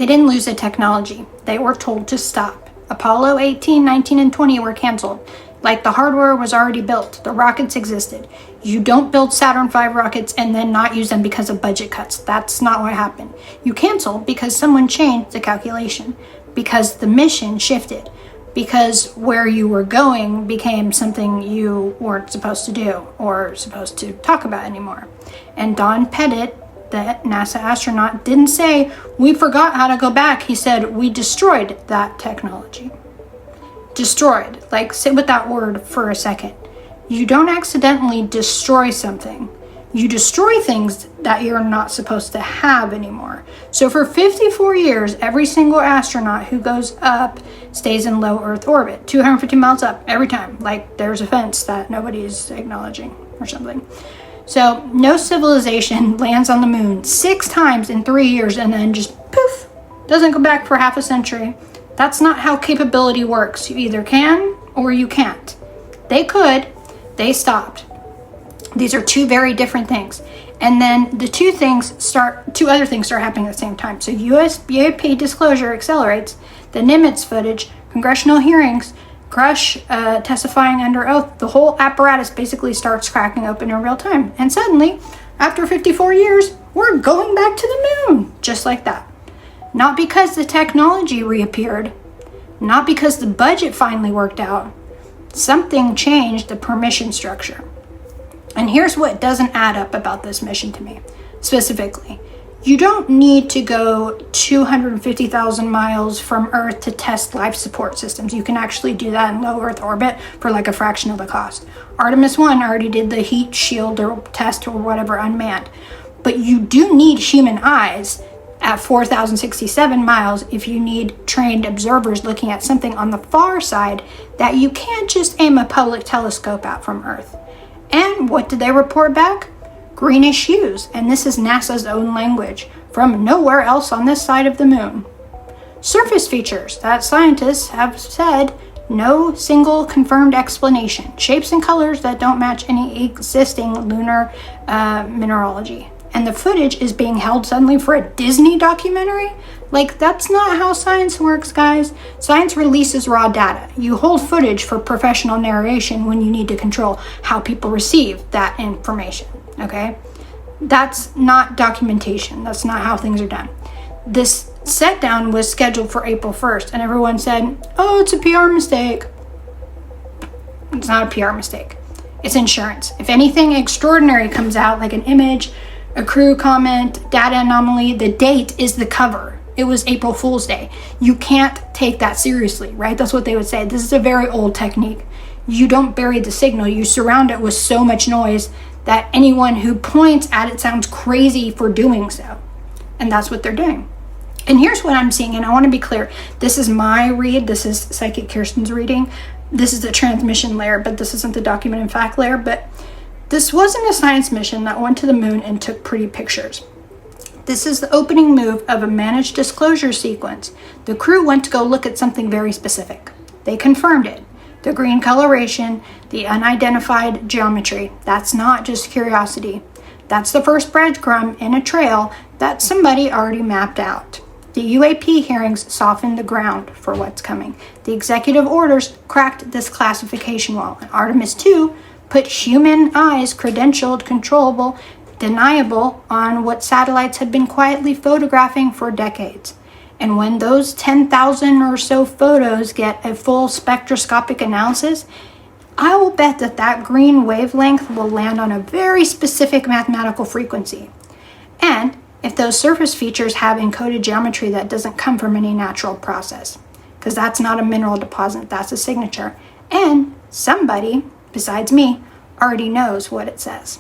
They didn't lose the technology. They were told to stop. Apollo 18, 19, and 20 were canceled. Like, the hardware was already built. The rockets existed. You don't build Saturn V rockets and then not use them because of budget cuts. That's not what happened. You cancel because someone changed the calculation, because the mission shifted, because where you were going became something you weren't supposed to do or supposed to talk about anymore. And Don Pettit, the NASA astronaut, didn't say, we forgot how to go back. He said, we destroyed that technology. Destroyed. Like, sit with that word for a second. You don't accidentally destroy something. You destroy things that you're not supposed to have anymore. So for 54 years, every single astronaut who goes up stays in low Earth orbit, 250 miles up every time. Like, there's a fence that nobody's acknowledging or something. So no civilization lands on the moon 6 times in 3 years and then just poof, doesn't go back for half a century. That's not how capability works. You either can or you can't. They could, they stopped. These are two very different things. And then the two other things start happening at the same time. So UAP disclosure accelerates, the Nimitz footage, congressional hearings, Crush testifying under oath, the whole apparatus basically starts cracking open in real time. And suddenly, after 54 years, we're going back to the moon, just like that. Not because the technology reappeared, not because the budget finally worked out. Something changed the permission structure. And here's what doesn't add up about this mission to me, specifically. You don't need to go 250,000 miles from Earth to test life support systems. You can actually do that in low Earth orbit for like a fraction of the cost. Artemis 1 already did the heat shield or test or whatever unmanned. But you do need human eyes at 4,067 miles if you need trained observers looking at something on the far side that you can't just aim a public telescope at from Earth. And what did they report back? Greenish hues, and this is NASA's own language, from nowhere else on this side of the moon. Surface features that scientists have said no single confirmed explanation. Shapes and colors that don't match any existing lunar mineralogy. And the footage is being held suddenly for a Disney documentary? Like, that's not how science works, guys. Science releases raw data. You hold footage for professional narration when you need to control how people receive that information, okay? That's not documentation. That's not how things are done. This set down was scheduled for April 1st, and everyone said, oh, it's a PR mistake. It's not a PR mistake. It's insurance. If anything extraordinary comes out, like an image, a crew comment, data anomaly, the date is the cover. It was April Fool's Day. You can't take that seriously, right? That's what they would say. This is a very old technique. You don't bury the signal. You surround it with so much noise that anyone who points at it sounds crazy for doing so. And that's what they're doing. And here's what I'm seeing, and I want to be clear. This is my read. This is Psychic Kirsten's reading. This is the transmission layer, but this isn't the document and fact layer. But this wasn't a science mission that went to the moon and took pretty pictures. This is the opening move of a managed disclosure sequence. The crew went to go look at something very specific. They confirmed it. The green coloration, the unidentified geometry. That's not just curiosity. That's the first breadcrumb in a trail that somebody already mapped out. The UAP hearings softened the ground for what's coming. The executive orders cracked this classification wall. And Artemis 2 put human eyes, credentialed, controllable, deniable on what satellites had been quietly photographing for decades. And when those 10,000 or so photos get a full spectroscopic analysis, I will bet that that green wavelength will land on a very specific mathematical frequency. And if those surface features have encoded geometry that doesn't come from any natural process, because that's not a mineral deposit, that's a signature. And somebody, besides me, already knows what it says.